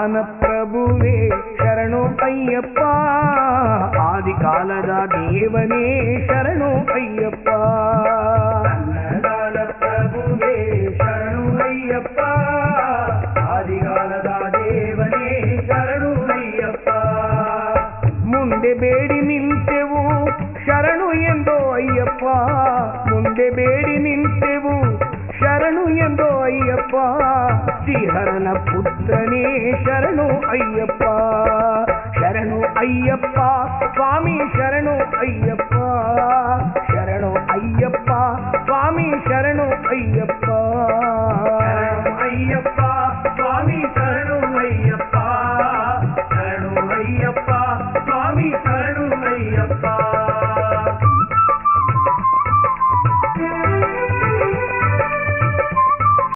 ಅನ್ನದಾನ ಪ್ರಭುವೇ ಶರಣು ಅಯ್ಯಪ್ಪ, ಆದಿಕಾಲದ ದೇವನೇ ಶರಣು ಅಯ್ಯಪ್ಪ. ಅನ್ನದಾನ ಪ್ರಭುವೇ ಶರಣು ಅಯ್ಯಪ್ಪ, ಆದಿಕಾಲದ ದೇವನೇ ಶರಣು ಅಯ್ಯಪ್ಪ. ಮುಂದೆ ಬೇಡಿ ನಿಂತೆವು ಶರಣು ಎಂದೋ ಅಯ್ಯಪ್ಪ, ಮುಂದೆ ಬೇಡಿ ನಿಂತೆವು ಶರಣು ಎಂದೋ ಅಯ್ಯಪ್ಪ. ಶ್ರೀಹರನ ಪುತ್ರನೇ ಶರಣು ಅಯ್ಯಪ್ಪ, ಶರಣು ಅಯ್ಯಪ್ಪ ಸ್ವಾಮಿ ಶರಣು ಅಯ್ಯಪ್ಪ, ಶರಣು ಅಯ್ಯಪ್ಪ ಸ್ವಾಮಿ ಶರಣು ಅಯ್ಯಪ್ಪ.